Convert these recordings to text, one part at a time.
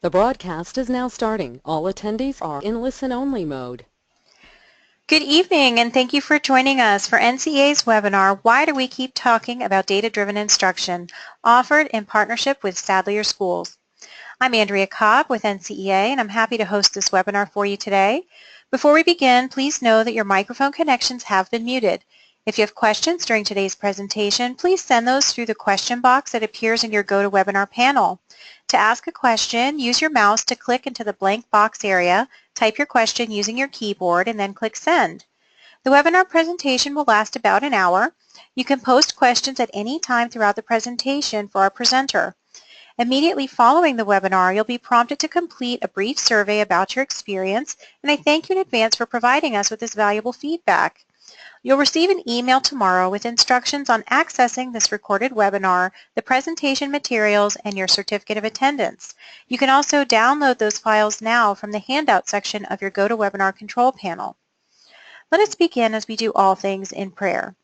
The broadcast is now starting. All attendees are in listen-only mode. Good evening, and thank you for joining us for NCEA's webinar, Why Do We Keep Talking About Data-Driven Instruction, offered in partnership with Sadlier Schools. I'm Andrea Cobb with NCEA, and I'm happy to host this webinar for you today. Before we begin, please know that your microphone connections have been muted. If you have questions during today's presentation, please send those through the question box that appears in your GoToWebinar panel. To ask a question, use your mouse to click into the blank box area, type your question using your keyboard, and then click Send. The webinar presentation will last about an hour. You can post questions at any time throughout the presentation for our presenter. Immediately following the webinar, you'll be prompted to complete a brief survey about your experience, and I thank you in advance for providing us with this valuable feedback. You'll receive an email tomorrow with instructions on accessing this recorded webinar, the presentation materials, and your certificate of attendance. You can also download those files now from the handout section of your GoToWebinar control panel. Let us begin as we do all things in prayer.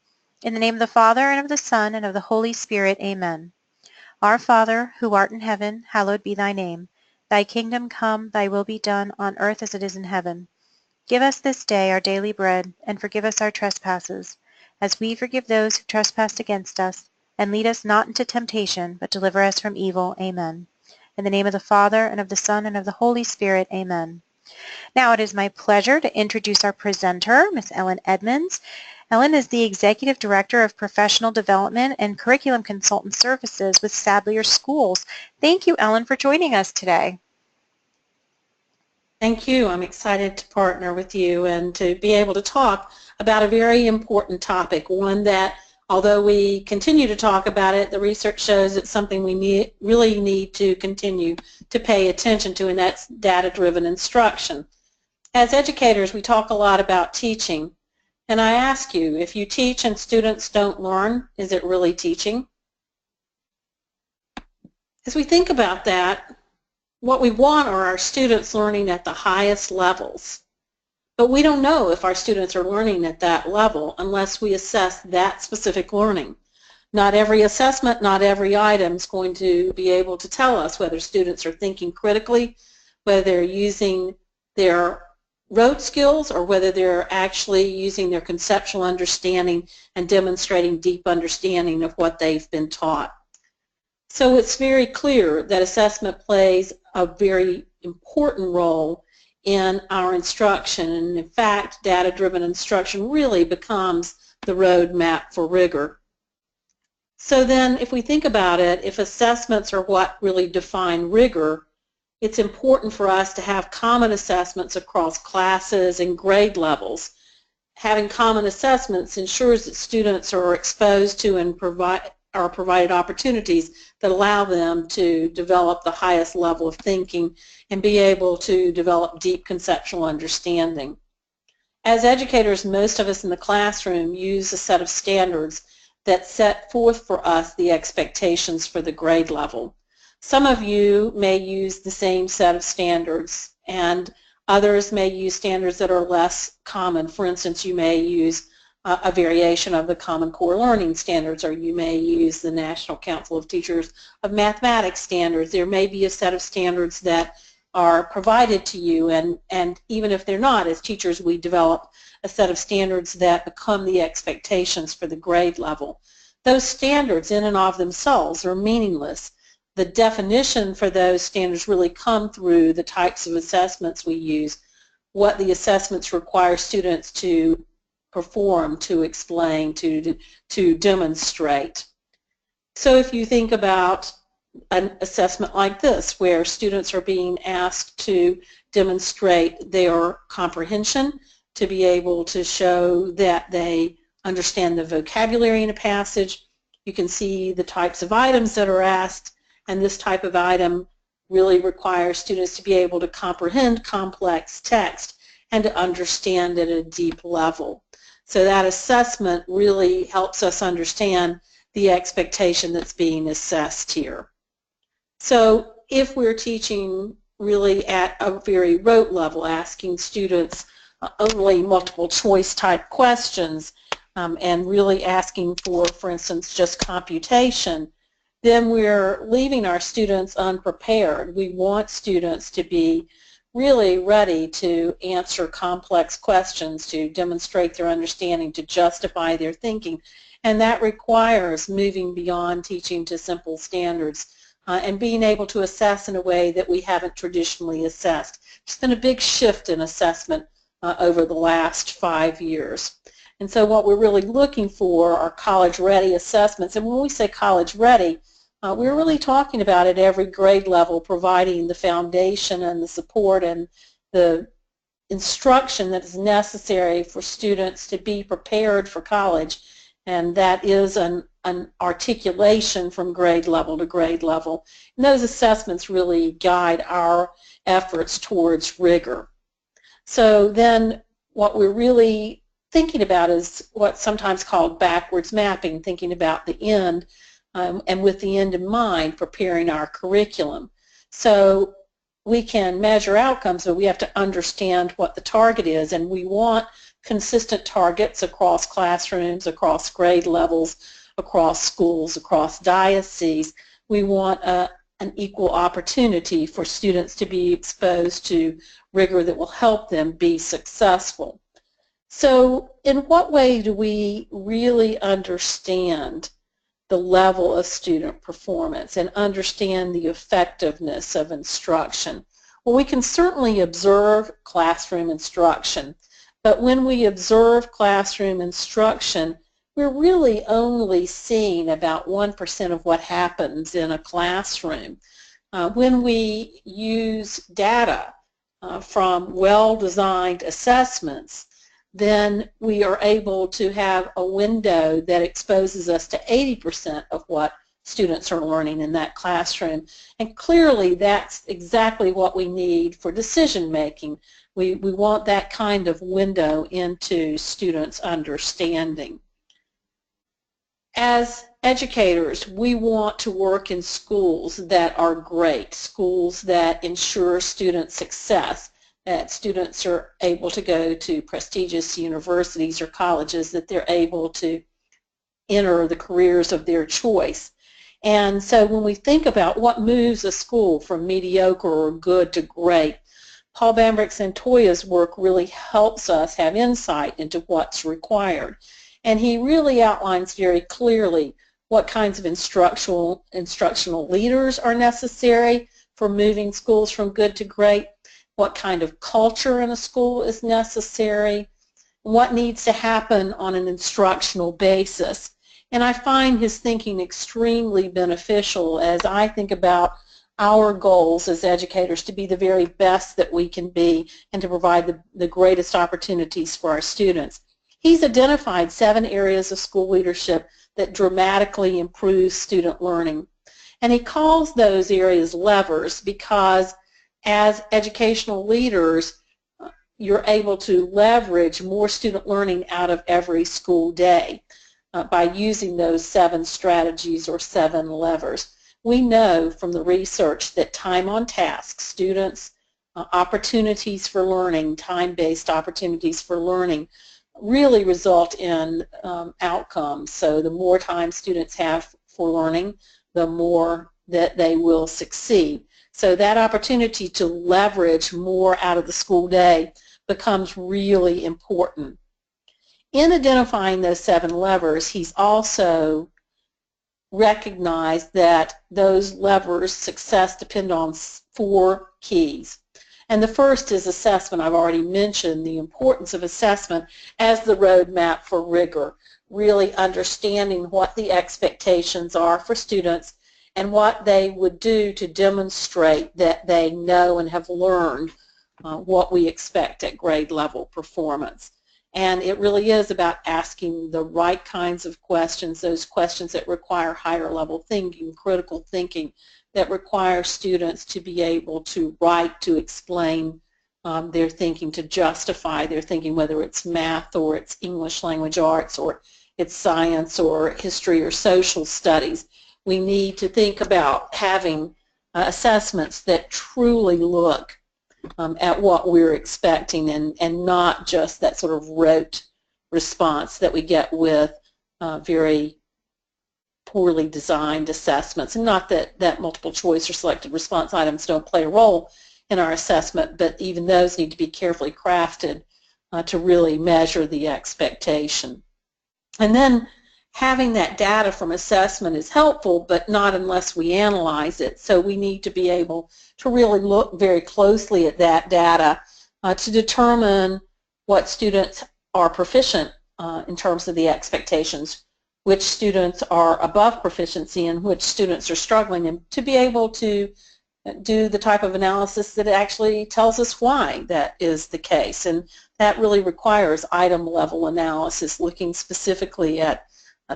In the name of the Father, and of the Son, and of the Holy Spirit, amen. Our Father, who art in heaven, hallowed be thy name. Thy kingdom come, thy will be done, on earth as it is in heaven. Give us this day our daily bread, and forgive us our trespasses, as we forgive those who trespass against us. And lead us not into temptation, but deliver us from evil. Amen. In the name of the Father, and of the Son, and of the Holy Spirit. Amen. Now it is my pleasure to introduce our presenter, Ms. Ellen Edmonds. Ellen is the Executive Director of Professional Development and Curriculum Consultant Services with Sadlier Schools. Thank you, Ellen, for joining us today. Thank you. I'm excited to partner with you and to be able to talk about a very important topic, one that, although we continue to talk about it, the research shows it's something we really need to continue to pay attention to, and that's data-driven instruction. As educators, we talk a lot about teaching, and I ask you, if you teach and students don't learn, is it really teaching? As we think about that, what we want are our students learning at the highest levels. But we don't know if our students are learning at that level unless we assess that specific learning. Not every assessment, not every item is going to be able to tell us whether students are thinking critically, whether they're using their rote skills, or whether they're actually using their conceptual understanding and demonstrating deep understanding of what they've been taught. So it's very clear that assessment plays a very important role in our instruction, and in fact, data-driven instruction really becomes the roadmap for rigor. So then, if we think about it, if assessments are what really define rigor, it's important for us to have common assessments across classes and grade levels. Having common assessments ensures that students are exposed to and are provided opportunities that allow them to develop the highest level of thinking and be able to develop deep conceptual understanding. As educators, most of us in the classroom use a set of standards that set forth for us the expectations for the grade level. Some of you may use the same set of standards, and others may use standards that are less common. For instance, you may use a variation of the Common Core Learning Standards, or you may use the National Council of Teachers of Mathematics standards. There may be a set of standards that are provided to you, and even if they're not, as teachers we develop a set of standards that become the expectations for the grade level. Those standards in and of themselves are meaningless. The definition for those standards really come through the types of assessments we use, what the assessments require students to perform, to explain, to demonstrate. So if you think about an assessment like this, where students are being asked to demonstrate their comprehension, to be able to show that they understand the vocabulary in a passage, you can see the types of items that are asked, and this type of item really requires students to be able to comprehend complex text and to understand at a deep level. So that assessment really helps us understand the expectation that's being assessed here. So if we're teaching really at a very rote level, asking students only multiple choice type questions and really asking for instance, just computation, then we're leaving our students unprepared. We want students to be really ready to answer complex questions, to demonstrate their understanding, to justify their thinking, and that requires moving beyond teaching to simple standards and being able to assess in a way that we haven't traditionally assessed. There's been a big shift in assessment over the last 5 years. And so what we're really looking for are college-ready assessments. And when we say college-ready, we're really talking about at every grade level providing the foundation and the support and the instruction that is necessary for students to be prepared for college. And that is an articulation from grade level to grade level. And those assessments really guide our efforts towards rigor. So then what we're really thinking about is what's sometimes called backwards mapping, thinking about the end and with the end in mind, preparing our curriculum. So we can measure outcomes, but we have to understand what the target is, and we want consistent targets across classrooms, across grade levels, across schools, across dioceses. We want an equal opportunity for students to be exposed to rigor that will help them be successful. So in what way do we really understand the level of student performance and understand the effectiveness of instruction? Well, we can certainly observe classroom instruction, but when we observe classroom instruction, we're really only seeing about 1% of what happens in a classroom. When we use data from well-designed assessments, then we are able to have a window that exposes us to 80% of what students are learning in that classroom. And clearly that's exactly what we need for decision making. We want that kind of window into students' understanding. As educators, we want to work in schools that are great, schools that ensure student success, that students are able to go to prestigious universities or colleges, that they're able to enter the careers of their choice. And so when we think about what moves a school from mediocre or good to great, Paul Bambrick-Santoya's work really helps us have insight into what's required. And he really outlines very clearly what kinds of instructional leaders are necessary for moving schools from good to great, what kind of culture in a school is necessary, what needs to happen on an instructional basis. And I find his thinking extremely beneficial as I think about our goals as educators to be the very best that we can be and to provide the greatest opportunities for our students. He's identified 7 areas of school leadership that dramatically improve student learning. And he calls those areas levers because as educational leaders, you're able to leverage more student learning out of every school day by using those 7 strategies or 7 levers. We know from the research that time on task, students, opportunities for learning, time-based opportunities for learning, really result in outcomes. So the more time students have for learning, the more that they will succeed. So that opportunity to leverage more out of the school day becomes really important. In identifying those 7 levers, he's also recognized that those levers' success depend on 4 keys. And the first is assessment. I've already mentioned the importance of assessment as the roadmap for rigor, really understanding what the expectations are for students and what they would do to demonstrate that they know and have learned what we expect at grade level performance. And it really is about asking the right kinds of questions, those questions that require higher level thinking, critical thinking, that require students to be able to write, to explain their thinking, to justify their thinking, whether it's math or it's English language arts or it's science or history or social studies. We need to think about having assessments that truly look at what we're expecting and not just that sort of rote response that we get with very poorly designed assessments. And not that multiple choice or selected response items don't play a role in our assessment, but even those need to be carefully crafted to really measure the expectation. And then having that data from assessment is helpful, but not unless we analyze it. So we need to be able to really look very closely at that data to determine what students are proficient in terms of the expectations, which students are above proficiency, and which students are struggling, and to be able to do the type of analysis that actually tells us why that is the case. And that really requires item level analysis, looking specifically at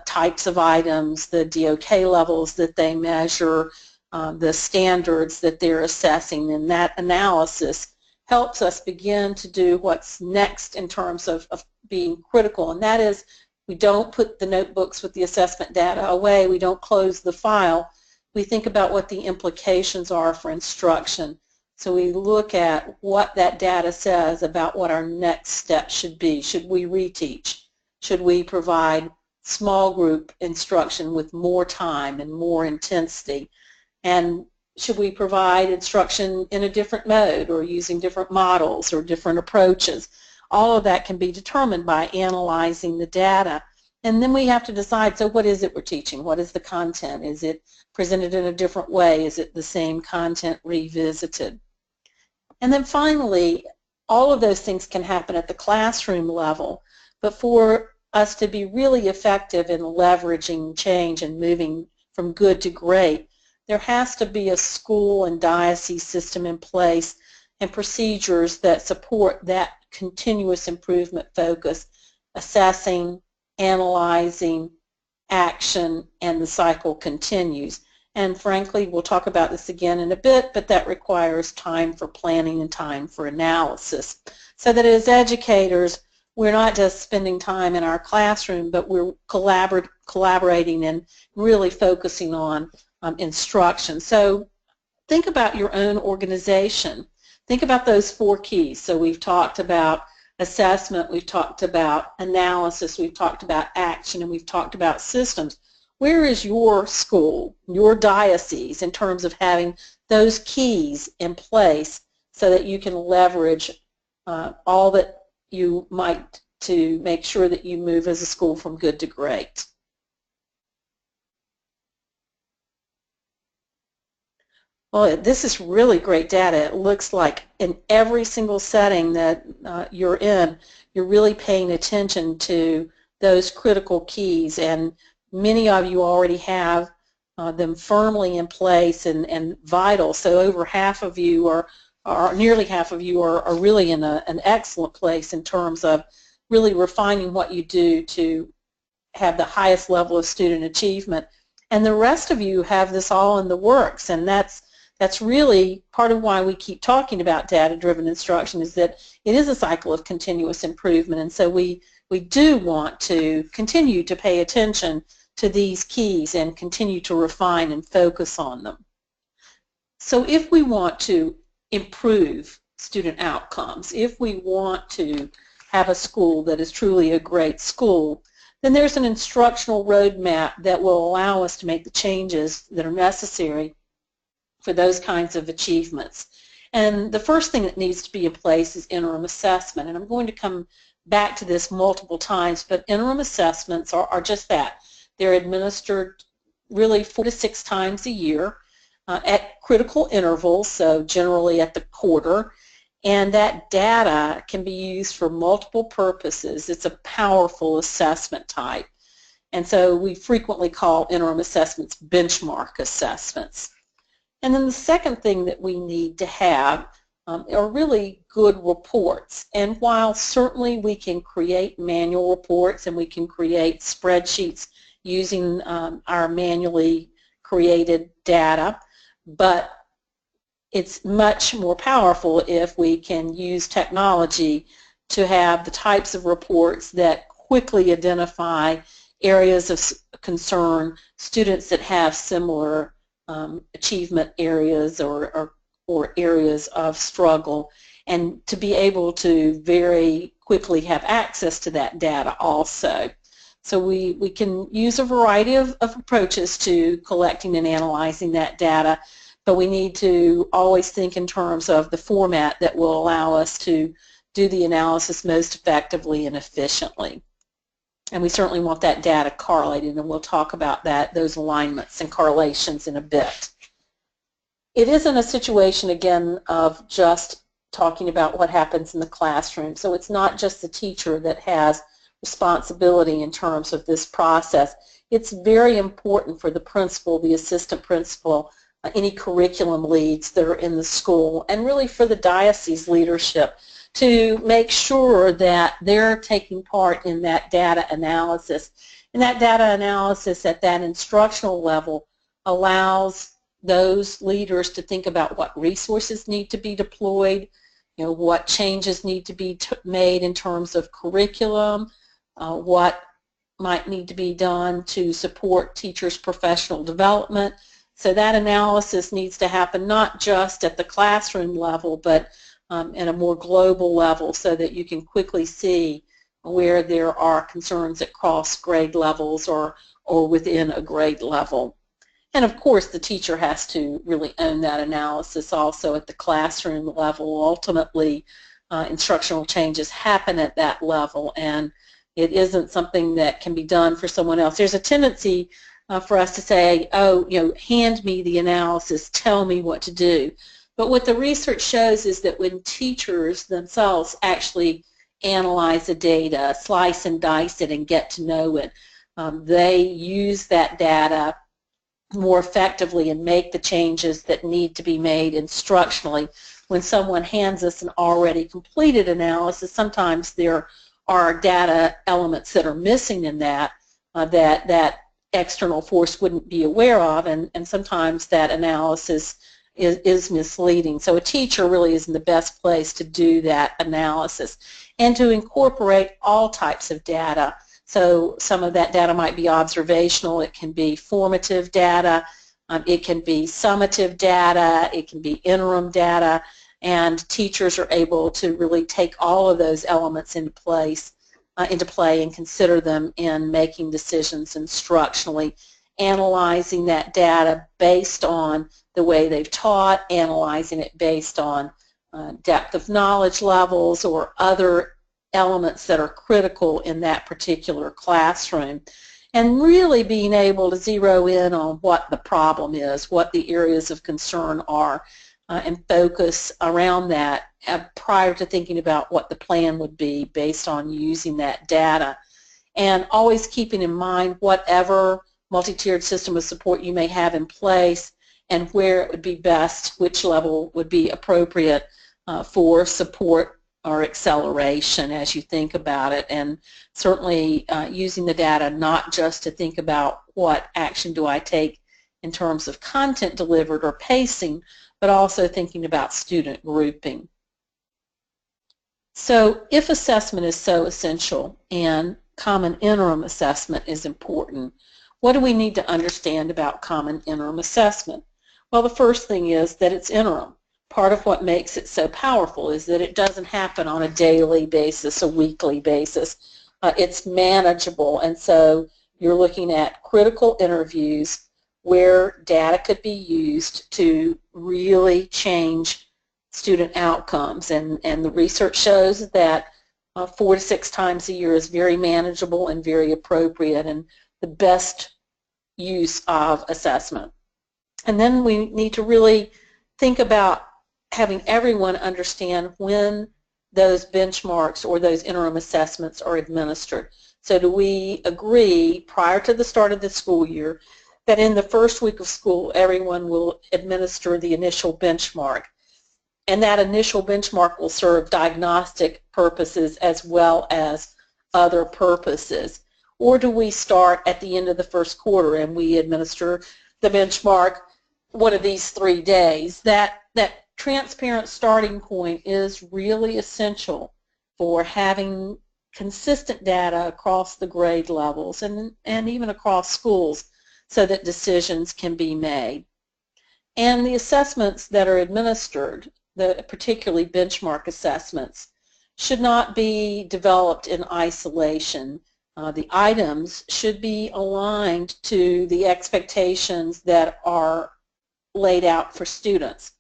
types of items, the DOK levels that they measure, the standards that they're assessing, and that analysis helps us begin to do what's next in terms of being critical, and that is we don't put the notebooks with the assessment data away, we don't close the file, we think about what the implications are for instruction. So we look at what that data says about what our next step should be. Should we reteach? Should we provide small group instruction with more time and more intensity? And should we provide instruction in a different mode or using different models or different approaches? All of that can be determined by analyzing the data. And then we have to decide, so what is it we're teaching? What is the content? Is it presented in a different way? Is it the same content revisited? And then finally, all of those things can happen at the classroom level, but for us to be really effective in leveraging change and moving from good to great, there has to be a school and diocese system in place and procedures that support that continuous improvement focus, assessing, analyzing, action, and the cycle continues. And frankly, we'll talk about this again in a bit, but that requires time for planning and time for analysis. So that as educators, we're not just spending time in our classroom, but we're collaborating and really focusing on instruction. So think about your own organization. Think about those 4 keys. So we've talked about assessment, we've talked about analysis, we've talked about action, and we've talked about systems. Where is your school, your diocese, in terms of having those keys in place so that you can leverage all that you might to make sure that you move as a school from good to great? Well, this is really great data. It looks like in every single setting that you're in, you're really paying attention to those critical keys, and many of you already have them firmly in place and vital. So over half of you are nearly half of you are really in an excellent place in terms of really refining what you do to have the highest level of student achievement. And the rest of you have this all in the works, and that's really part of why we keep talking about data-driven instruction, is that it is a cycle of continuous improvement. And so we do want to continue to pay attention to these keys and continue to refine and focus on them. So if we want to improve student outcomes, if we want to have a school that is truly a great school, then there's an instructional roadmap that will allow us to make the changes that are necessary for those kinds of achievements. And the first thing that needs to be in place is interim assessment. And I'm going to come back to this multiple times, but interim assessments are just that. They're administered really 4 to 6 times a year at critical intervals, so generally at the quarter, and that data can be used for multiple purposes. It's a powerful assessment type, and so we frequently call interim assessments benchmark assessments. And then the second thing that we need to have are really good reports. And while certainly we can create manual reports and we can create spreadsheets using our manually created data, but it's much more powerful if we can use technology to have the types of reports that quickly identify areas of concern, students that have similar achievement areas or areas of struggle, and to be able to very quickly have access to that data also. So we can use a variety of approaches to collecting and analyzing that data, but we need to always think in terms of the format that will allow us to do the analysis most effectively and efficiently. And we certainly want that data correlated, and we'll talk about those alignments and correlations in a bit. It isn't a situation, again, of just talking about what happens in the classroom. So it's not just the teacher that has responsibility in terms of this process. It's very important for the principal, the assistant principal, any curriculum leads that are in the school, and really for the diocese leadership to make sure that they're taking part in that data analysis. And that data analysis at that instructional level allows those leaders to think about what resources need to be deployed, what changes need to be made in terms of curriculum, what might need to be done to support teachers' professional development. So that analysis needs to happen not just at the classroom level, but at a more global level, so that you can quickly see where there are concerns across grade levels or within a grade level. And of course, the teacher has to really own that analysis also at the classroom level. Ultimately, instructional changes happen at that level, and it isn't something that can be done for someone else. There's a tendency for us to say, oh, hand me the analysis, tell me what to do. But what the research shows is that when teachers themselves actually analyze the data, slice and dice it, and get to know it, they use that data more effectively and make the changes that need to be made instructionally. When someone hands us an already completed analysis, sometimes there are data elements that are missing in that that external force wouldn't be aware of, and sometimes that analysis is misleading. So a teacher really is in the best place to do that analysis and to incorporate all types of data. So some of that data might be observational, it can be formative data, it can be summative data, it can be interim data, and teachers are able to really take all of those elements into play and consider them in making decisions instructionally, analyzing that data based on the way they've taught, analyzing it based on depth of knowledge levels or other elements that are critical in that particular classroom, and really being able to zero in on what the problem is, what the areas of concern are, and focus around that prior to thinking about what the plan would be based on using that data. And always keeping in mind whatever multi-tiered system of support you may have in place and where it would be best, which level would be appropriate for support or acceleration as you think about it. And certainly using the data not just to think about what action do I take in terms of content delivered or pacing, but also thinking about student grouping. So if assessment is so essential and common interim assessment is important, what do we need to understand about common interim assessment? Well, the first thing is that it's interim. Part of what makes it so powerful is that it doesn't happen on a daily basis, a weekly basis. It's manageable, and so you're looking at critical interviews where data could be used to really change student outcomes. And the research shows that 4 to 6 times a year is very manageable and very appropriate and the best use of assessment. And then we need to really think about having everyone understand when those benchmarks or those interim assessments are administered. So do we agree prior to the start of the school year that in the first week of school everyone will administer the initial benchmark, and that initial benchmark will serve diagnostic purposes as well as other purposes? Or do we start at the end of the first quarter and we administer the benchmark one of these 3 days? That transparent starting point is really essential for having consistent data across the grade levels and even across schools so that decisions can be made. And the assessments that are administered, particularly benchmark assessments, should not be developed in isolation. the items should be aligned to the expectations that are laid out for students.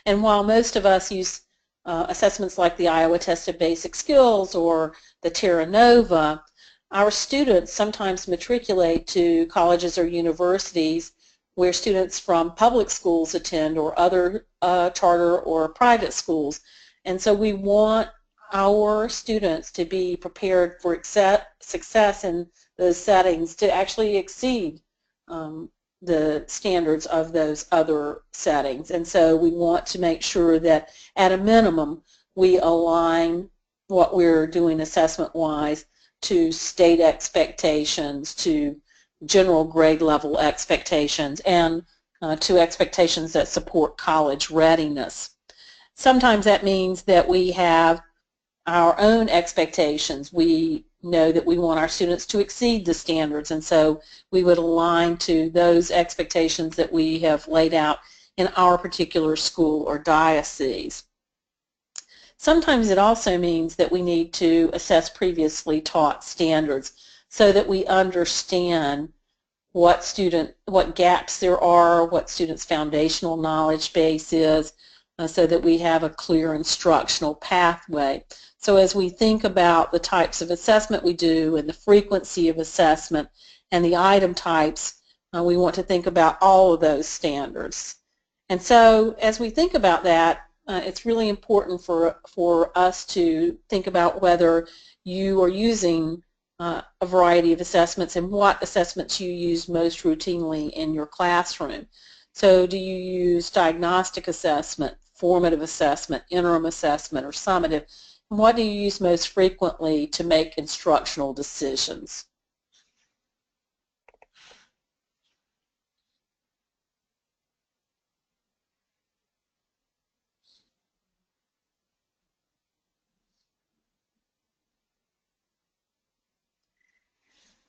And while most of us use assessments like the Iowa Test of Basic Skills or the Terra Nova, our students sometimes matriculate to colleges or universities where students from public schools attend or other charter or private schools. And so we want our students to be prepared for success in those settings to actually exceed the standards of those other settings. And so we want to make sure that at a minimum we align what we're doing assessment-wise to state expectations, to general grade level expectations, and to expectations that support college readiness. Sometimes that means that we have our own expectations. We know that we want our students to exceed the standards, and so we would align to those expectations that we have laid out in our particular school or diocese. Sometimes it also means that we need to assess previously taught standards so that we understand what gaps there are, what students' foundational knowledge base is, so that we have a clear instructional pathway. So as we think about the types of assessment we do and the frequency of assessment and the item types, we want to think about all of those standards. And so as we think about that, it's really important for us to think about whether you are using a variety of assessments and what assessments you use most routinely in your classroom. So do you use diagnostic assessment, formative assessment, interim assessment, or summative? And what do you use most frequently to make instructional decisions?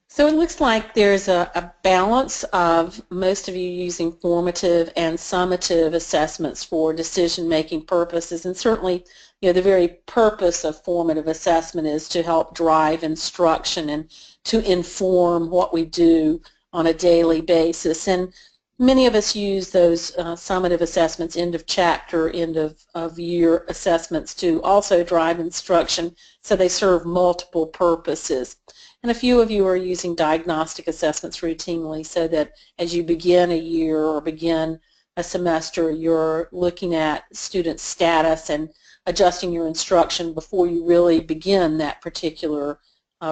So it looks like there's a balance of most of you using formative and summative assessments for decision-making purposes, and certainly, the very purpose of formative assessment is to help drive instruction and to inform what we do on a daily basis. And many of us use those summative assessments, end of chapter, end of year assessments to also drive instruction, so they serve multiple purposes. And a few of you are using diagnostic assessments routinely so that as you begin a year or begin a semester, you're looking at student status and adjusting your instruction before you really begin that particular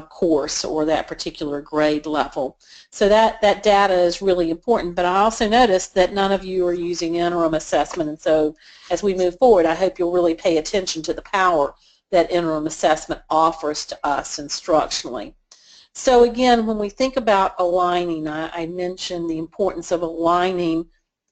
course or that particular grade level. So that data is really important, but I also noticed that none of you are using interim assessment, and so as we move forward, I hope you'll really pay attention to the power that interim assessment offers to us instructionally. So again, when we think about aligning, I mentioned the importance of aligning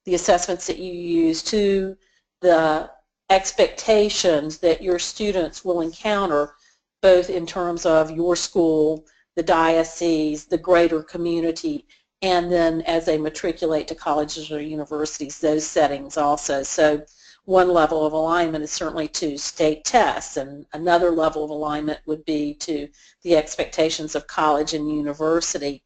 the assessments that you use to the expectations that your students will encounter, both in terms of your school, the diocese, the greater community, and then as they matriculate to colleges or universities, those settings also. So one level of alignment is certainly to state tests, and another level of alignment would be to the expectations of college and university.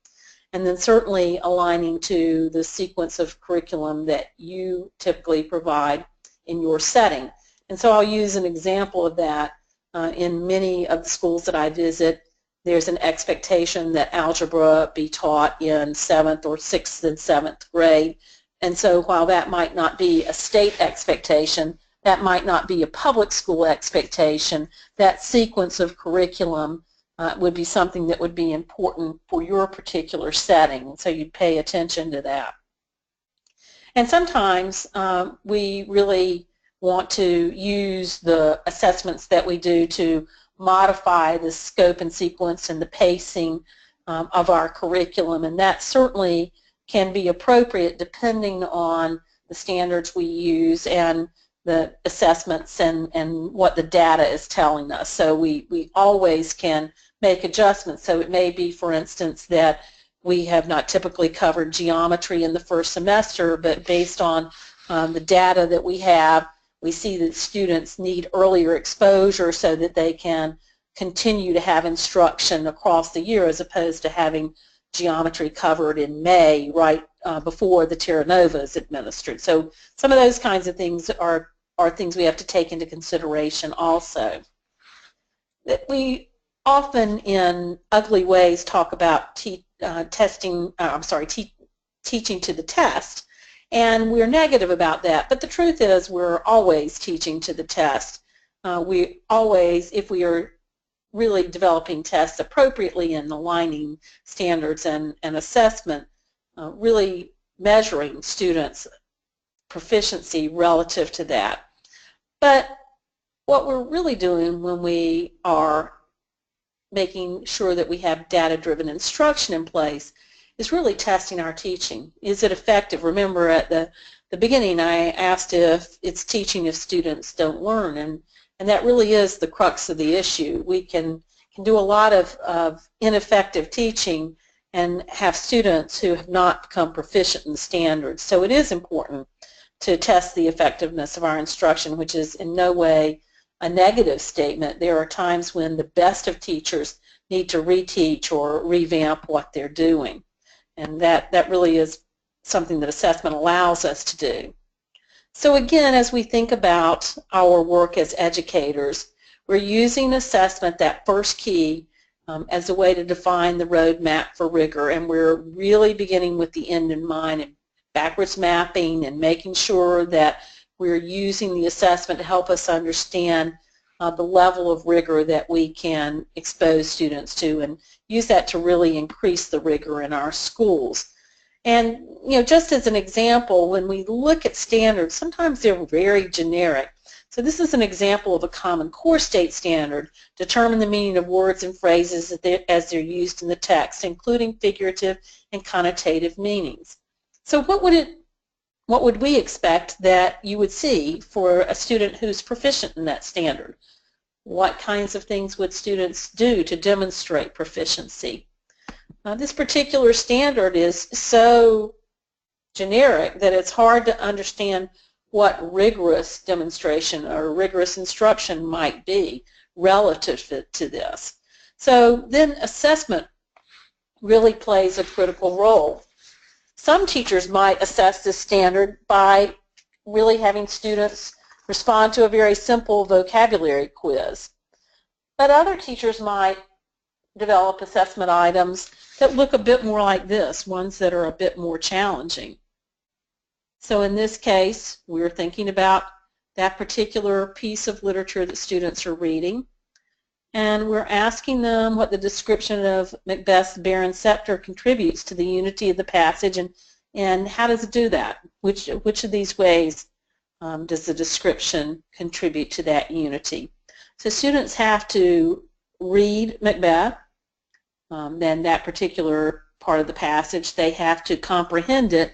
And then certainly aligning to the sequence of curriculum that you typically provide in your setting. And so I'll use an example of that. In many of the schools that I visit, there's an expectation that algebra be taught in 7th or 6th and 7th grade. And so while that might not be a state expectation, that might not be a public school expectation, that sequence of curriculum would be something that would be important for your particular setting. So you'd pay attention to that. And sometimes we really want to use the assessments that we do to modify the scope and sequence and the pacing of our curriculum, and that certainly can be appropriate depending on the standards we use and the assessments and what the data is telling us. So we always can make adjustments. So it may be, for instance, that we have not typically covered geometry in the first semester, but based on the data that we have, we see that students need earlier exposure so that they can continue to have instruction across the year as opposed to having geometry covered in May right before the Terra Nova is administered. So some of those kinds of things are things we have to take into consideration also. That we often in ugly ways talk about teaching to the test, and we're negative about that, but the truth is we're always teaching to the test. We always, if we are really developing tests appropriately and aligning standards and assessment, really measuring students' proficiency relative to that. But what we're really doing when we are making sure that we have data-driven instruction in place is really testing our teaching. Is it effective? Remember at the beginning I asked if it's teaching if students don't learn, and that really is the crux of the issue. We can do a lot of ineffective teaching and have students who have not become proficient in standards. So it is important to test the effectiveness of our instruction, which is in no way a negative statement. There are times when the best of teachers need to reteach or revamp what they're doing. And that really is something that assessment allows us to do. So again, as we think about our work as educators, we're using assessment, that first key, as a way to define the roadmap for rigor, and we're really beginning with the end in mind and backwards mapping and making sure that we're using the assessment to help us understand the level of rigor that we can expose students to and use that to really increase the rigor in our schools. And just as an example, when we look at standards, sometimes they're very generic. So this is an example of a Common Core State standard. Determine the meaning of words and phrases as they're used in the text, including figurative and connotative meanings. So what would we expect that you would see for a student who's proficient in that standard? What kinds of things would students do to demonstrate proficiency? This particular standard is so generic that it's hard to understand what rigorous demonstration or rigorous instruction might be relative to this. So then assessment really plays a critical role. Some teachers might assess this standard by really having students respond to a very simple vocabulary quiz. But other teachers might develop assessment items that look a bit more like this, ones that are a bit more challenging. So in this case, we're thinking about that particular piece of literature that students are reading, and we're asking them what the description of Macbeth's barren scepter contributes to the unity of the passage, and how does it do that? Which of these ways does the description contribute to that unity? So students have to read Macbeth, then that particular part of the passage. They have to comprehend it,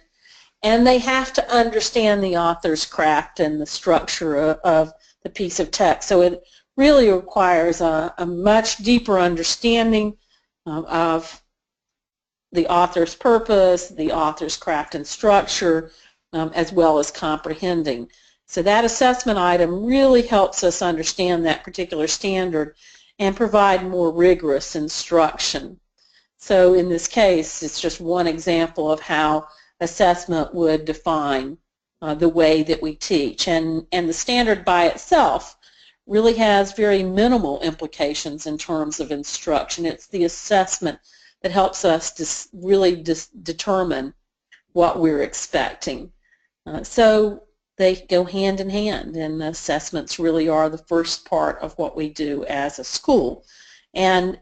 and they have to understand the author's craft and the structure of the piece of text. So it really requires a much deeper understanding of the author's purpose, the author's craft and structure, as well as comprehending. So that assessment item really helps us understand that particular standard and provide more rigorous instruction. So in this case, it's just one example of how assessment would define the way that we teach. And the standard by itself really has very minimal implications in terms of instruction. It's the assessment that helps us really determine what we're expecting. So they go hand in hand, and assessments really are the first part of what we do as a school. And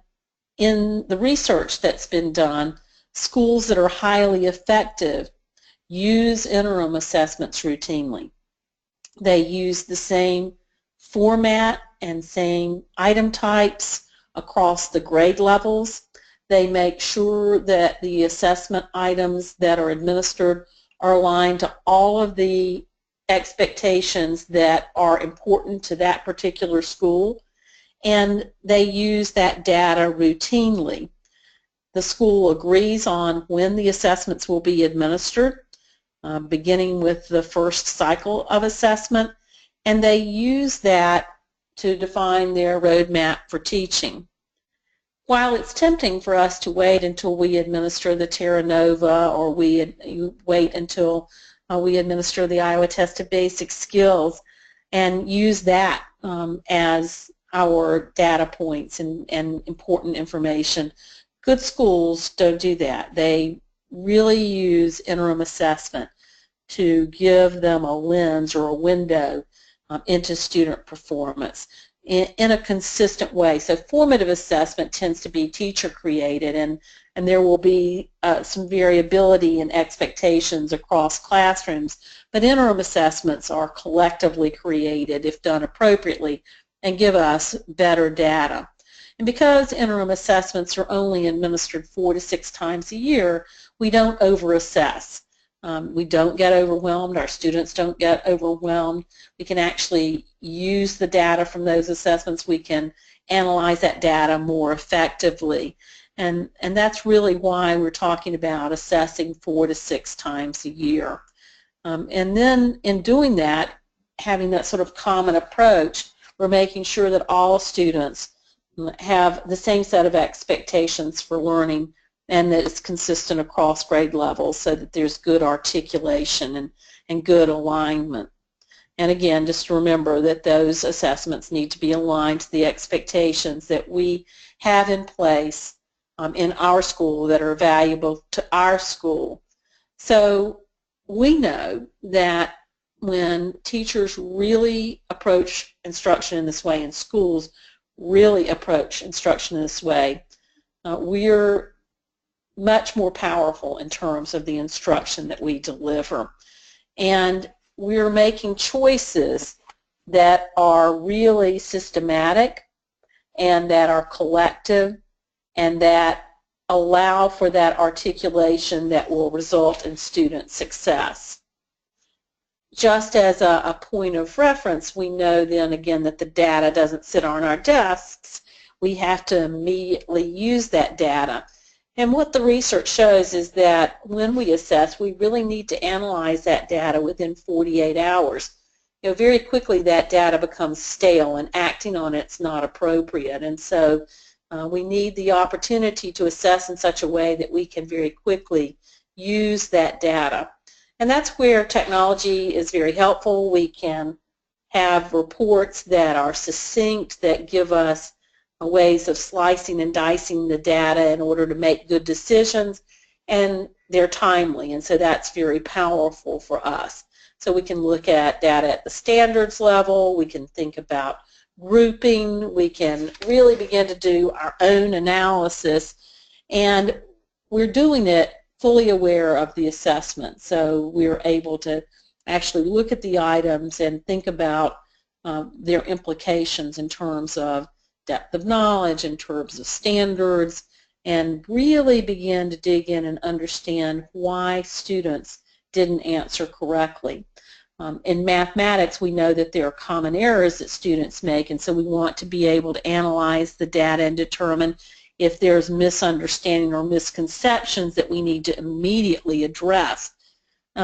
in the research that's been done, schools that are highly effective use interim assessments routinely. They use the same format and same item types across the grade levels. They make sure that the assessment items that are administered are aligned to all of the expectations that are important to that particular school, and they use that data routinely. The school agrees on when the assessments will be administered, beginning with the first cycle of assessment, and they use that to define their roadmap for teaching. While it's tempting for us to wait until we administer the Terra Nova, or wait until we administer the Iowa Test of Basic Skills and use that as our data points and important information, good schools don't do that. They really use interim assessment to give them a lens or a window into student performance in a consistent way. So formative assessment tends to be teacher created, and there will be some variability in expectations across classrooms, but interim assessments are collectively created if done appropriately and give us better data. And because interim assessments are only administered 4 to 6 times a year, we don't over-assess. We don't get overwhelmed. Our students don't get overwhelmed. We can actually use the data from those assessments. We can analyze that data more effectively. And that's really why we're talking about assessing 4 to 6 times a year. And then in doing that, having that sort of common approach, we're making sure that all students have the same set of expectations for learning and that it's consistent across grade levels so that there's good articulation and good alignment. And again, just remember that those assessments need to be aligned to the expectations that we have in place in our school that are valuable to our school. So we know that when teachers really approach instruction in this way, and schools really approach instruction in this way, we're much more powerful in terms of the instruction that we deliver. And we're making choices that are really systematic and that are collective and that allow for that articulation that will result in student success. Just as a point of reference, we know then again that the data doesn't sit on our desks. We have to immediately use that data. And what the research shows is that when we assess, we really need to analyze that data within 48 hours. You know, very quickly that data becomes stale and acting on it's not appropriate. And so we need the opportunity to assess in such a way that we can very quickly use that data. And that's where technology is very helpful. We can have reports that are succinct, that give us ways of slicing and dicing the data in order to make good decisions, and they're timely, and so that's very powerful for us. So we can look at data at the standards level, we can think about grouping, we can really begin to do our own analysis, and we're doing it fully aware of the assessment. So we're able to actually look at the items and think about their implications in terms of depth of knowledge, in terms of standards, and really begin to dig in and understand why students didn't answer correctly. In mathematics, we know that there are common errors that students make, and so we want to be able to analyze the data and determine if there's misunderstanding or misconceptions that we need to immediately address.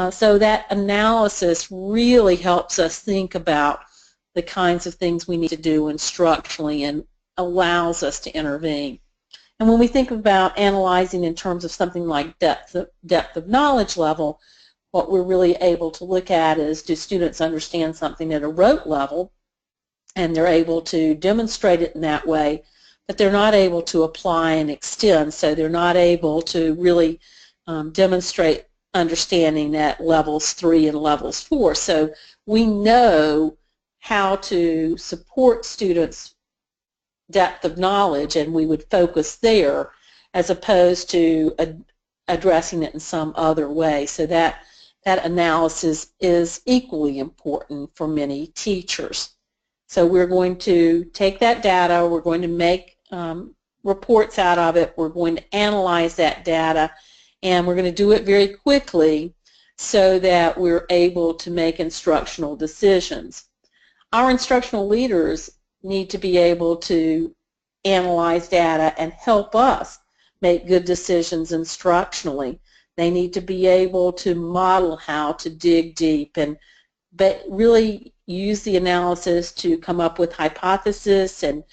So that analysis really helps us think about the kinds of things we need to do instructionally and allows us to intervene. And when we think about analyzing in terms of something like depth of knowledge level, what we're really able to look at is, do students understand something at a rote level, and they're able to demonstrate it in that way, but they're not able to apply and extend, so they're not able to really demonstrate understanding at levels 3 and levels 4. So we know how to support students' depth of knowledge, and we would focus there as opposed to addressing it in some other way. So that analysis is equally important for many teachers. So we're going to take that data, we're going to make reports out of it, we're going to analyze that data, and we're going to do it very quickly so that we're able to make instructional decisions. Our instructional leaders need to be able to analyze data and help us make good decisions instructionally. They need to be able to model how to dig deep and really use the analysis to come up with hypotheses and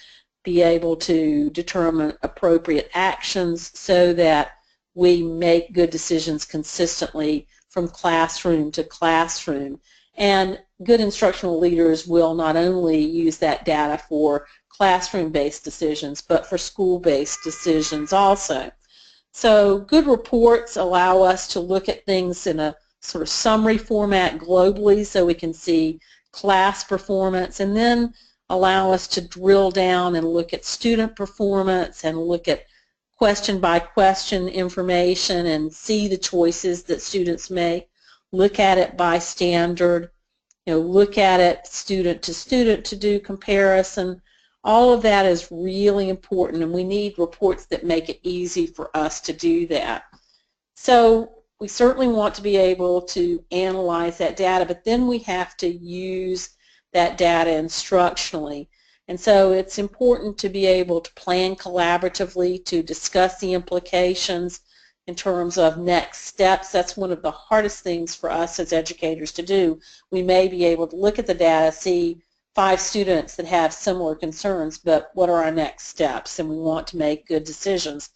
be able to determine appropriate actions so that we make good decisions consistently from classroom to classroom. And good instructional leaders will not only use that data for classroom-based decisions, but for school-based decisions also. So good reports allow us to look at things in a sort of summary format globally so we can see class performance, and then allow us to drill down and look at student performance and look at question by question information and see the choices that students make, look at it by standard, look at it student to do comparison. All of that is really important, and we need reports that make it easy for us to do that. So we certainly want to be able to analyze that data, but then we have to use that data instructionally. And so it's important to be able to plan collaboratively, to discuss the implications in terms of next steps. That's one of the hardest things for us as educators to do. We may be able to look at the data, see 5 students that have similar concerns, but what are our next steps? And we want to make good decisions.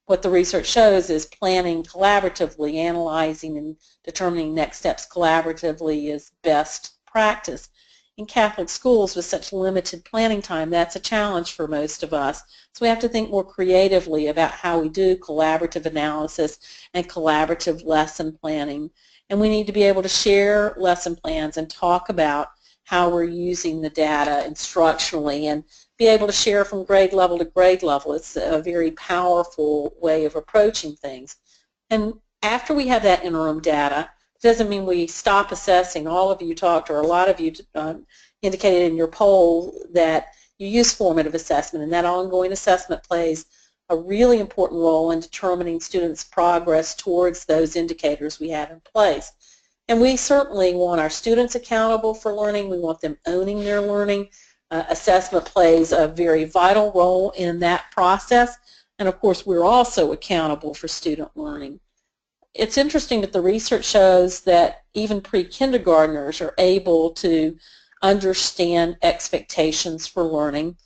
What the research shows is planning collaboratively, analyzing and determining next steps collaboratively is best practice. In Catholic schools with such limited planning time, that's a challenge for most of us. So we have to think more creatively about how we do collaborative analysis and collaborative lesson planning. And we need to be able to share lesson plans and talk about how we're using the data instructionally and be able to share from grade level to grade level. It's a very powerful way of approaching things. And after we have that interim data, it doesn't mean we stop assessing. All of you talked, or a lot of you indicated in your poll that you use formative assessment, and that ongoing assessment plays a really important role in determining students' progress towards those indicators we have in place. And we certainly want our students accountable for learning. We want them owning their learning. Assessment plays a very vital role in that process. And of course, we're also accountable for student learning. It's interesting that the research shows that even pre-kindergartners are able to understand expectations for learning.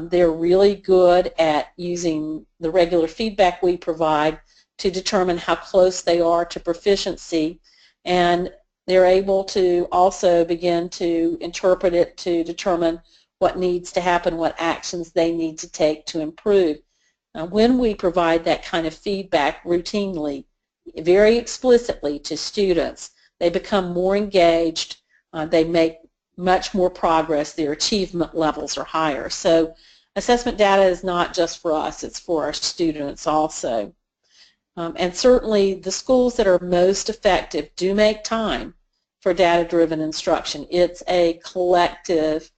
They're really good at using the regular feedback we provide to determine how close they are to proficiency, and they're able to also begin to interpret it to determine what needs to happen, what actions they need to take to improve. When we provide that kind of feedback routinely, very explicitly to students, they become more engaged, they make much more progress, their achievement levels are higher. So assessment data is not just for us, it's for our students also. And certainly the schools that are most effective do make time for data-driven instruction. It's a collective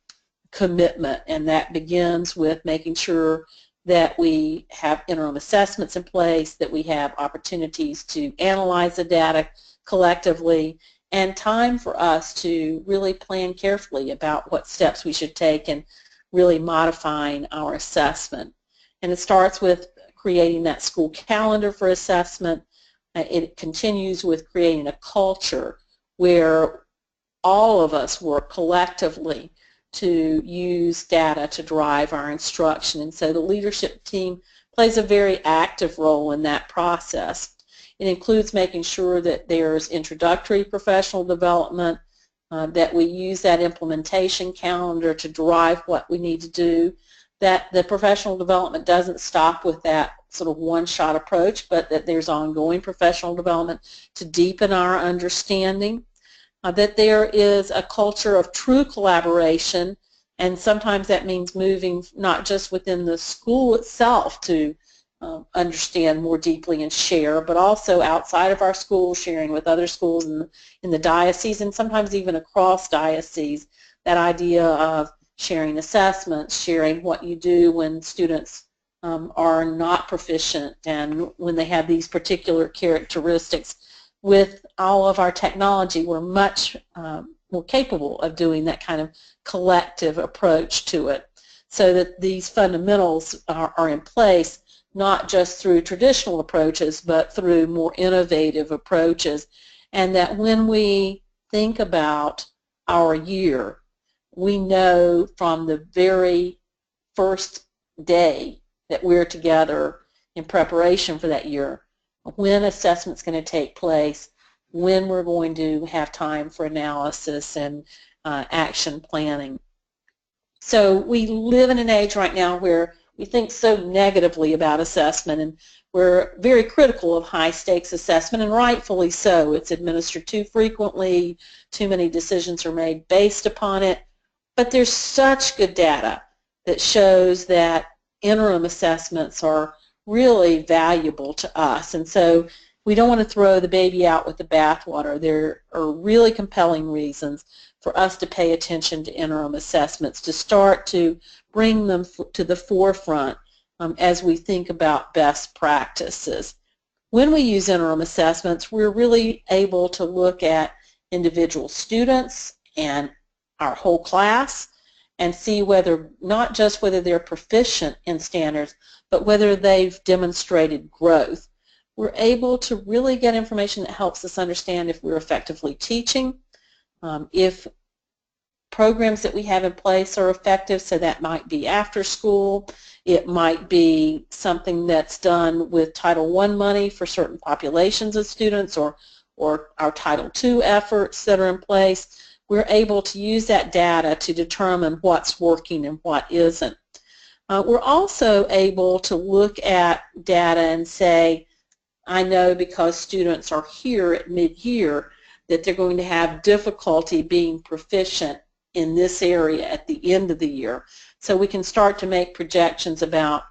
commitment, and that begins with making sure that we have interim assessments in place, that we have opportunities to analyze the data collectively, and time for us to really plan carefully about what steps we should take in really modifying our assessment. And it starts with creating that school calendar for assessment. It continues with creating a culture where all of us work collectively to use data to drive our instruction. And so the leadership team plays a very active role in that process. It includes making sure that there's introductory professional development, that we use that implementation calendar to drive what we need to do, that the professional development doesn't stop with that sort of one-shot approach, but that there's ongoing professional development to deepen our understanding, that there is a culture of true collaboration, and sometimes that means moving not just within the school itself to understand more deeply and share, but also outside of our school, sharing with other schools in the diocese, and sometimes even across dioceses, that idea of sharing assessments, sharing what you do when students are not proficient and when they have these particular characteristics. With all of our technology, we're much more capable of doing that kind of collective approach to it, so that these fundamentals are in place not just through traditional approaches but through more innovative approaches, and that when we think about our year, we know from the very first day that we're together in preparation for that year when assessment's going to take place, when we're going to have time for analysis and action planning. So we live in an age right now where we think so negatively about assessment, and we're very critical of high-stakes assessment, and rightfully so. It's administered too frequently, too many decisions are made based upon it, but there's such good data that shows that interim assessments are really valuable to us, and so we don't want to throw the baby out with the bathwater. There are really compelling reasons for us to pay attention to interim assessments, to start to bring them to the forefront as we think about best practices. When we use interim assessments, we're really able to look at individual students and our whole class and see whether, not just whether they're proficient in standards, but whether they've demonstrated growth. We're able to really get information that helps us understand if we're effectively teaching, if programs that we have in place are effective, so that might be after school, it might be something that's done with Title I money for certain populations of students, or our Title II efforts that are in place. We're able to use that data to determine what's working and what isn't. We're also able to look at data and say, I know because students are here at mid-year that they're going to have difficulty being proficient in this area at the end of the year. So we can start to make projections about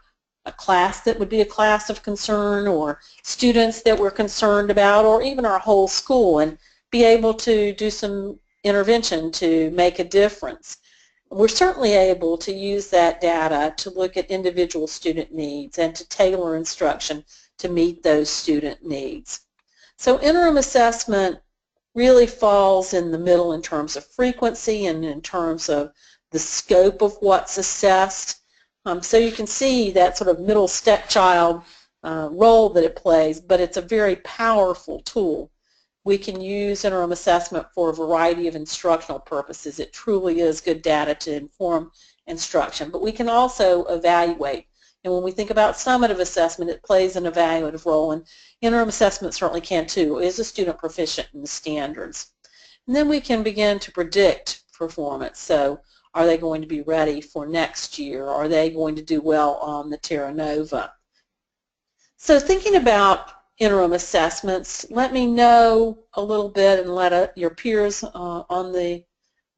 a class that would be a class of concern, or students that we're concerned about, or even our whole school, and be able to do some intervention to make a difference. We're certainly able to use that data to look at individual student needs and to tailor instruction to meet those student needs. So interim assessment really falls in the middle in terms of frequency and in terms of the scope of what's assessed. So you can see that sort of middle stepchild role that it plays, but it's a very powerful tool. We can use interim assessment for a variety of instructional purposes. It truly is good data to inform instruction, but we can also evaluate. And when we think about summative assessment, it plays an evaluative role, and interim assessment certainly can too. Is a student proficient in the standards? And then we can begin to predict performance. So are they going to be ready for next year? Are they going to do well on the Terra Nova? So thinking about interim assessments, let me know a little bit, and let your peers on the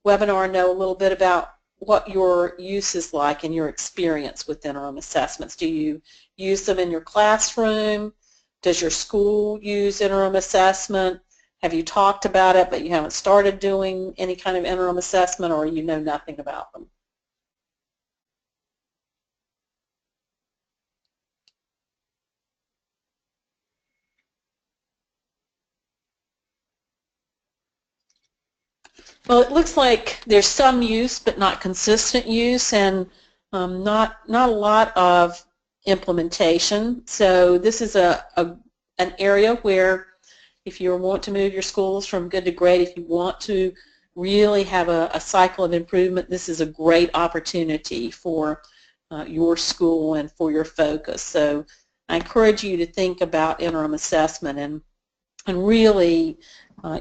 webinar know a little bit about what your use is like and your experience with interim assessments. Do you use them in your classroom? Does your school use interim assessment? Have you talked about it but you haven't started doing any kind of interim assessment, or you know nothing about them? Well, it looks like there's some use but not consistent use, and not a lot of implementation. So this is an area where if you want to move your schools from good to great, if you want to really have a cycle of improvement, this is a great opportunity for your school and for your focus. So I encourage you to think about interim assessment and really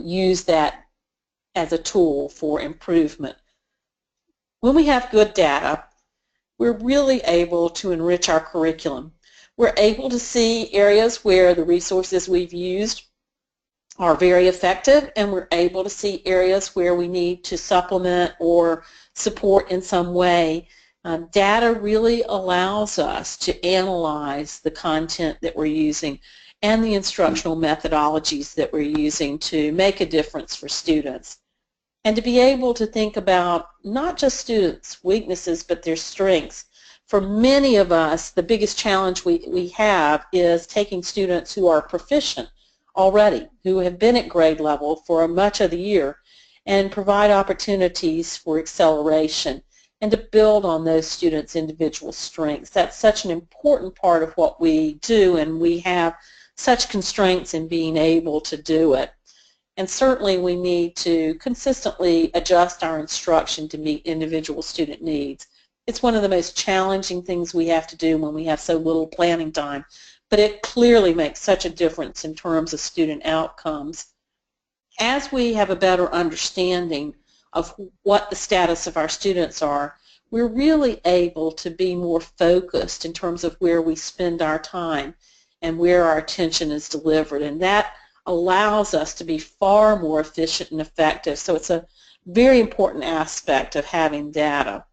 use that as a tool for improvement. When we have good data, we're really able to enrich our curriculum. We're able to see areas where the resources we've used are very effective, and we're able to see areas where we need to supplement or support in some way. Data really allows us to analyze the content that we're using and the instructional methodologies that we're using to make a difference for students, and to be able to think about not just students' weaknesses but their strengths. For many of us, the biggest challenge we have is taking students who are proficient already, who have been at grade level for much of the year, and provide opportunities for acceleration and to build on those students' individual strengths. That's such an important part of what we do, and we have such constraints in being able to do it. And certainly we need to consistently adjust our instruction to meet individual student needs. It's one of the most challenging things we have to do when we have so little planning time, but it clearly makes such a difference in terms of student outcomes. As we have a better understanding of what the status of our students are, we're really able to be more focused in terms of where we spend our time and where our attention is delivered, and that allows us to be far more efficient and effective. So it's a very important aspect of having data.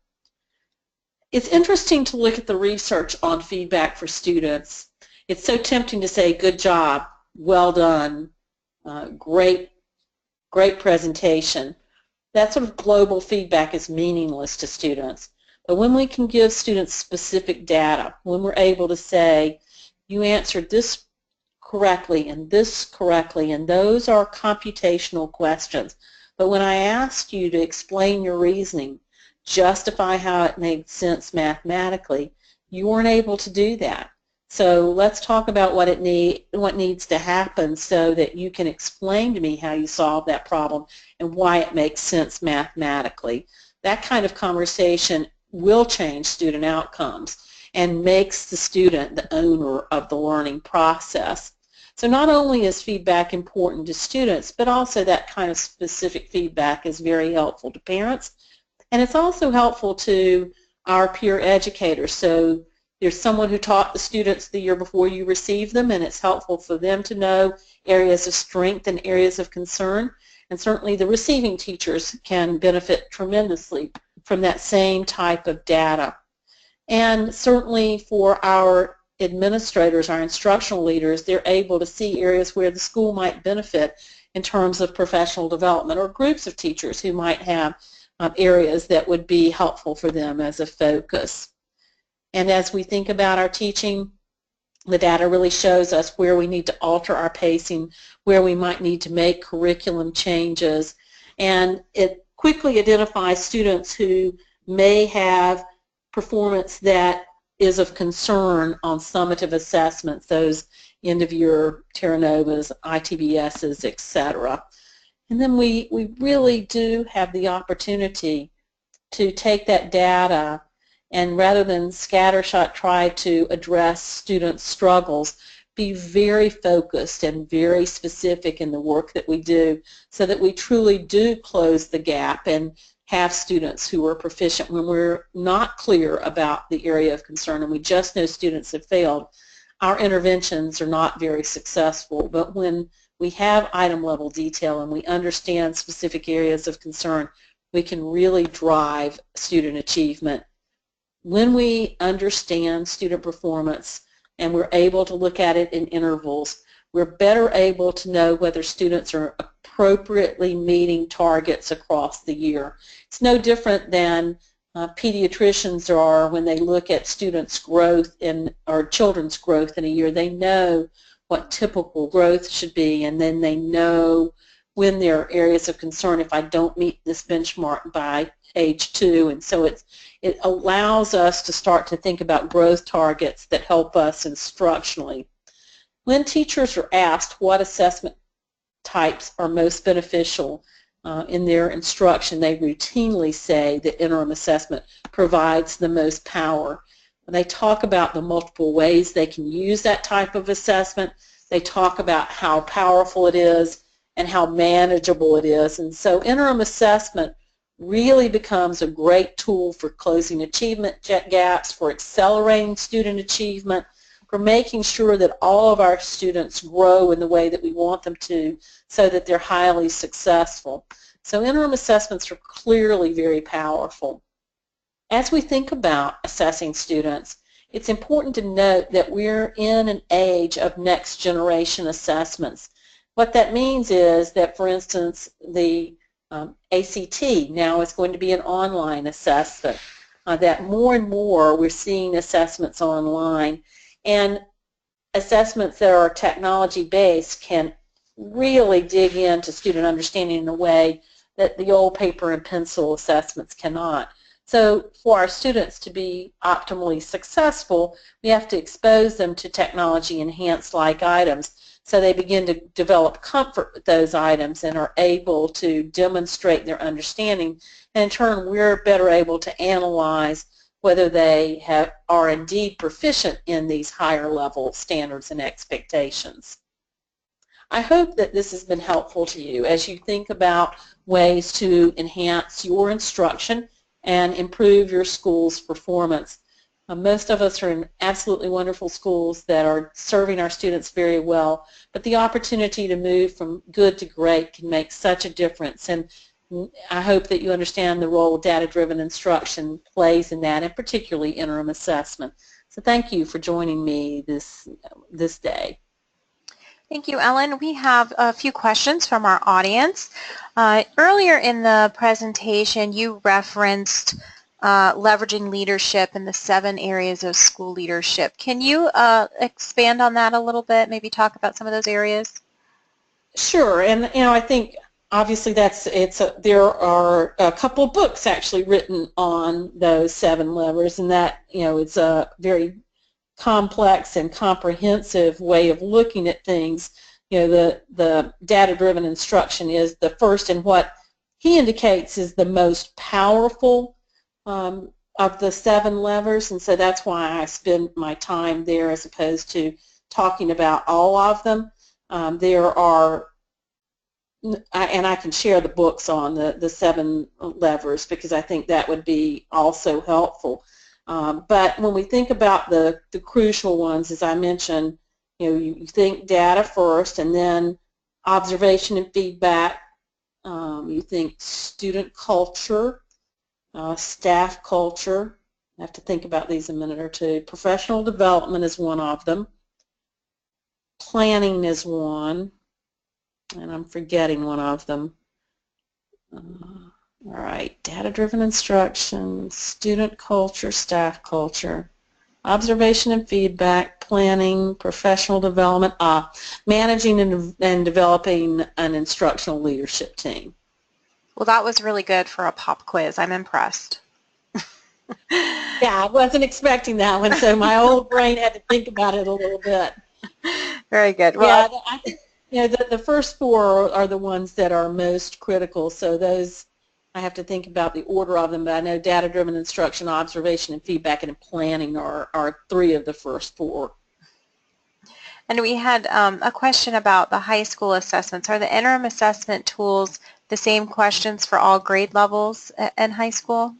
It's interesting to look at the research on feedback for students. It's so tempting to say, good job, well done, great presentation. That sort of global feedback is meaningless to students. But when we can give students specific data, when we're able to say, you answered this correctly and this correctly, and those are computational questions. But when I asked you to explain your reasoning, justify how it made sense mathematically, you weren't able to do that. So let's talk about what needs to happen so that you can explain to me how you solved that problem and why it makes sense mathematically. That kind of conversation will change student outcomes and makes the student the owner of the learning process. So not only is feedback important to students, but also that kind of specific feedback is very helpful to parents, and it's also helpful to our peer educators. So there's someone who taught the students the year before you received them, and it's helpful for them to know areas of strength and areas of concern. And certainly the receiving teachers can benefit tremendously from that same type of data. And certainly for our administrators, our instructional leaders, they're able to see areas where the school might benefit in terms of professional development, or groups of teachers who might have areas that would be helpful for them as a focus. And as we think about our teaching, the data really shows us where we need to alter our pacing, where we might need to make curriculum changes, and it quickly identifies students who may have performance that is of concern on summative assessments, those end-of-year Terra Novas, ITBSs, etc. And then we really do have the opportunity to take that data and, rather than scattershot try to address students' struggles, be very focused and very specific in the work that we do so that we truly do close the gap and have students who are proficient. When we're not clear about the area of concern and we just know students have failed, our interventions are not very successful. But when we have item level detail and we understand specific areas of concern, we can really drive student achievement. When we understand student performance and we're able to look at it in intervals, we're better able to know whether students are appropriately meeting targets across the year. It's no different than pediatricians are when they look at students' growth or children's growth in a year. They know what typical growth should be, and then they know when there are areas of concern if I don't meet this benchmark by age 2. And so it allows us to start to think about growth targets that help us instructionally. When teachers are asked what assessment types are most beneficial in their instruction, they routinely say that interim assessment provides the most power. They talk about the multiple ways they can use that type of assessment. They talk about how powerful it is and how manageable it is. And so interim assessment really becomes a great tool for closing achievement gaps, for accelerating student achievement, for making sure that all of our students grow in the way that we want them to so that they're highly successful. So interim assessments are clearly very powerful. As we think about assessing students, it's important to note that we're in an age of next generation assessments. What that means is that, for instance, the ACT now is going to be an online assessment, that more and more we're seeing assessments online, and assessments that are technology-based can really dig into student understanding in a way that the old paper and pencil assessments cannot. So for our students to be optimally successful, we have to expose them to technology-enhanced like items So they begin to develop comfort with those items and are able to demonstrate their understanding. And in turn, we're better able to analyze whether they are indeed proficient in these higher level standards and expectations. I hope that this has been helpful to you as you think about ways to enhance your instruction and improve your school's performance. Most of us are in absolutely wonderful schools that are serving our students very well, but the opportunity to move from good to great can make such a difference. And I hope that you understand the role data-driven instruction plays in that, and particularly interim assessment. So thank you for joining me this day. Thank you, Ellen. We have a few questions from our audience. Earlier in the presentation, you referenced leveraging leadership in the 7 areas of school leadership. Can you expand on that a little bit, maybe talk about some of those areas? Sure, and I think obviously there are a couple of books actually written on those 7 levers, and that it's a very complex and comprehensive way of looking at things. The data-driven instruction is the first, and what he indicates is the most powerful of the 7 levers, and so that's why I spend my time there as opposed to talking about all of them. There are, and I can share the books on the 7 levers because I think that would be also helpful. But when we think about the crucial ones, as I mentioned, you think data first, and then observation and feedback. You think student culture, staff culture. I have to think about these a minute or two. Professional development is one of them. Planning is one, and I'm forgetting one of them. All right, data-driven instruction, student culture, staff culture, observation and feedback, planning, professional development, managing and developing an instructional leadership team. Well, that was really good for a pop quiz. I'm impressed. Yeah, I wasn't expecting that one, so my old brain had to think about it a little bit. Very good. Well, yeah, I think the first 4 are the ones that are most critical, so those I have to think about the order of them, but I know data-driven instruction, observation and feedback, and planning are 3 of the first 4. And we had a question about the high school assessments. Are the interim assessment tools the same questions for all grade levels in high school?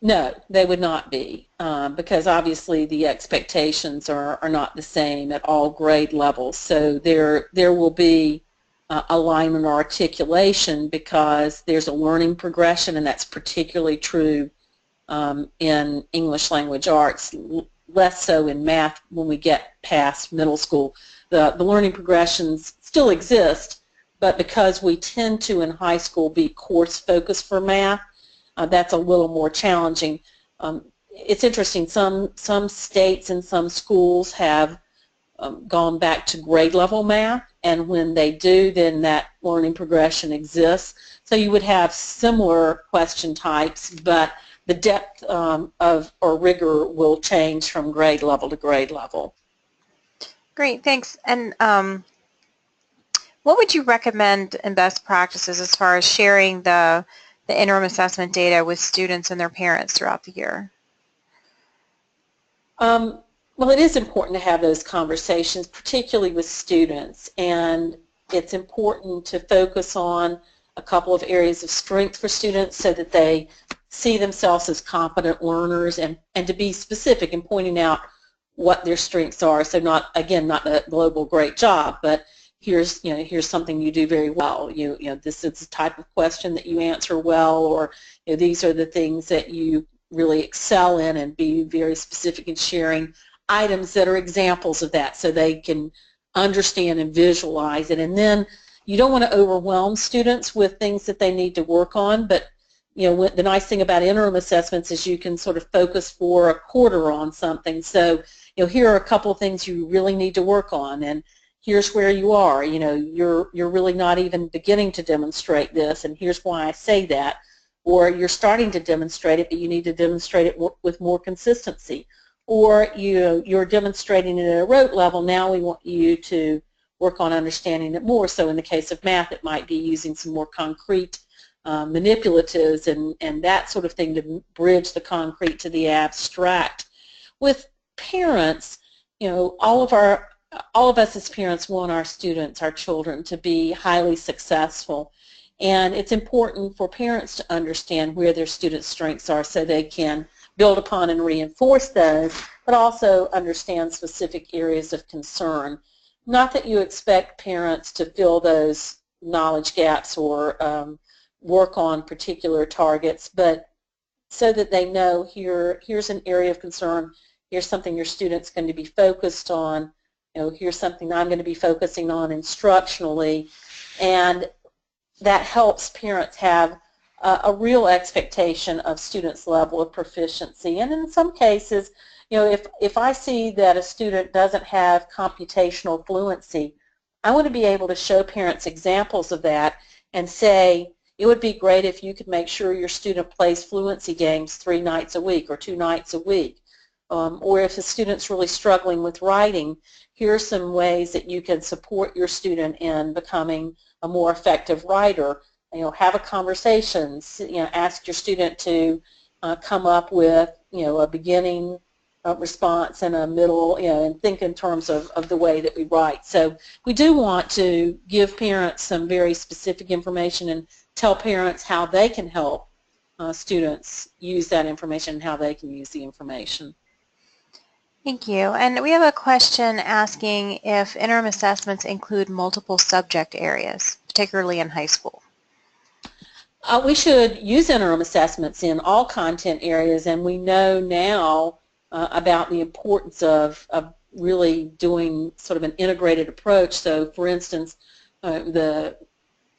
No, they would not be, because obviously the expectations are not the same at all grade levels. So there will be alignment or articulation because there's a learning progression, and that's particularly true in English language arts, less so in math when we get past middle school. The learning progressions still exist, but because we tend to in high school be course focused for math, that's a little more challenging. It's interesting, some states and some schools have gone back to grade level math, and when they do, then that learning progression exists. So you would have similar question types, but the depth or rigor will change from grade level to grade level. Great, thanks. And what would you recommend in best practices as far as sharing the interim assessment data with students and their parents throughout the year? Well, it is important to have those conversations, particularly with students, and it's important to focus on a couple of areas of strength for students so that they see themselves as competent learners, and to be specific in pointing out what their strengths are. So not a global great job, but here's something you do very well. This is the type of question that you answer well, or these are the things that you really excel in, and be very specific in sharing items that are examples of that so they can understand and visualize it. And then you don't want to overwhelm students with things that they need to work on, but the nice thing about interim assessments is you can sort of focus for a quarter on something. So here are a couple of things you really need to work on, and here's where you are. You're really not even beginning to demonstrate this, and here's why I say that. Or you're starting to demonstrate it, but you need to demonstrate it with more consistency. or you're demonstrating it at a rote level. Now we want you to work on understanding it more. So in the case of math, it might be using some more concrete manipulatives and that sort of thing to bridge the concrete to the abstract. With parents, all of us as parents want our students, our children, to be highly successful. And it's important for parents to understand where their students' strengths are so they can build upon and reinforce those, but also understand specific areas of concern. Not that you expect parents to fill those knowledge gaps or work on particular targets, but so that they know here's an area of concern, here's something your student's going to be focused on, here's something I'm going to be focusing on instructionally, and that helps parents have a real expectation of students' level of proficiency. And in some cases, if I see that a student doesn't have computational fluency, I want to be able to show parents examples of that and say, it would be great if you could make sure your student plays fluency games 3 nights a week or 2 nights a week. Or if a student's really struggling with writing, here are some ways that you can support your student in becoming a more effective writer. Have a conversation. Ask your student to come up with a beginning response and a middle, and think in terms of the way that we write. So we do want to give parents some very specific information and tell parents how they can help students use that information and how they can use the information. Thank you. And we have a question asking if interim assessments include multiple subject areas, particularly in high school. We should use interim assessments in all content areas, and we know now about the importance of really doing sort of an integrated approach. So, for instance, the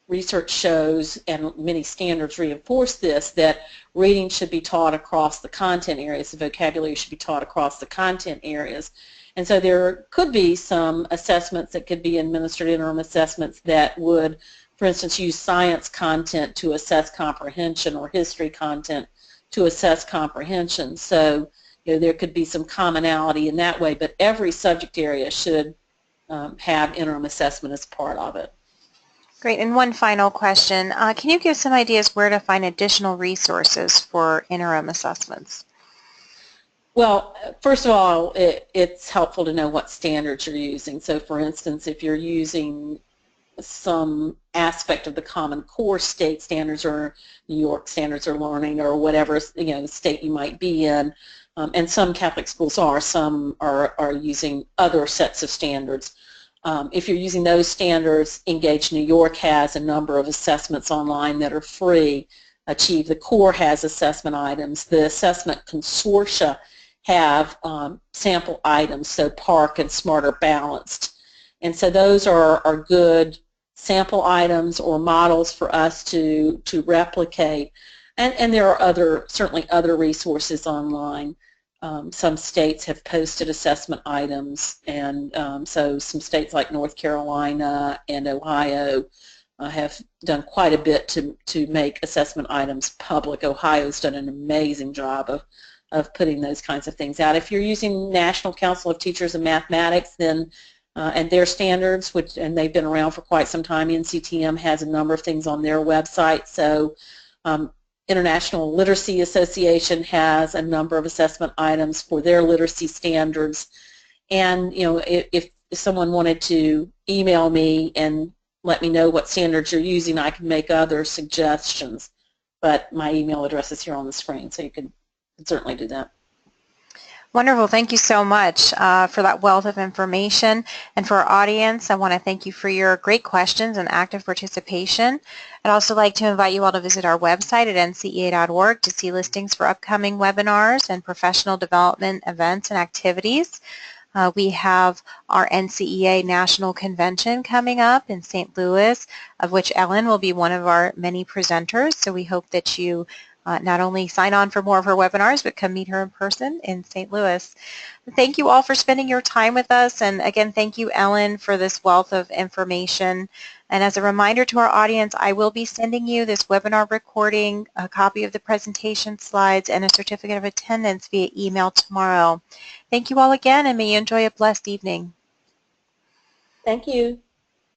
research shows, and many standards reinforce this, that reading should be taught across the content areas. The vocabulary should be taught across the content areas. And so there could be some assessments that could be administered, interim assessments that would, for instance, use science content to assess comprehension or history content to assess comprehension. So there could be some commonality in that way, but every subject area should have interim assessment as part of it. Great. And one final question. Can you give some ideas where to find additional resources for interim assessments? Well, first of all, it's helpful to know what standards you're using. So, for instance, if you're using some aspect of the Common Core state standards or New York Standards of Learning or whatever state you might be in, and some Catholic schools are, some are using other sets of standards. If you're using those standards, Engage New York has a number of assessments online that are free. Achieve the Core has assessment items. The assessment consortia have sample items, so PARC and Smarter Balanced. And so those are good sample items or models for us to replicate. And there are certainly other resources online. Some states have posted assessment items, and so some states like North Carolina and Ohio have done quite a bit to make assessment items public. Ohio's done an amazing job of putting those kinds of things out. If you're using National Council of Teachers in Mathematics, then and their standards, and they've been around for quite some time, NCTM has a number of things on their website. So International Literacy Association has a number of assessment items for their literacy standards. And if someone wanted to email me and let me know what standards you're using, I can make other suggestions. But my email address is here on the screen, so you can certainly do that. Wonderful. Thank you so much for that wealth of information. And for our audience, I want to thank you for your great questions and active participation. I'd also like to invite you all to visit our website at ncea.org to see listings for upcoming webinars and professional development events and activities. We have our NCEA National Convention coming up in St. Louis, of which Ellen will be one of our many presenters. So we hope that you not only sign on for more of her webinars, but come meet her in person in St. Louis. Thank you all for spending your time with us. And again, thank you, Ellen, for this wealth of information. And as a reminder to our audience, I will be sending you this webinar recording, a copy of the presentation slides, and a certificate of attendance via email tomorrow. Thank you all again, and may you enjoy a blessed evening. Thank you.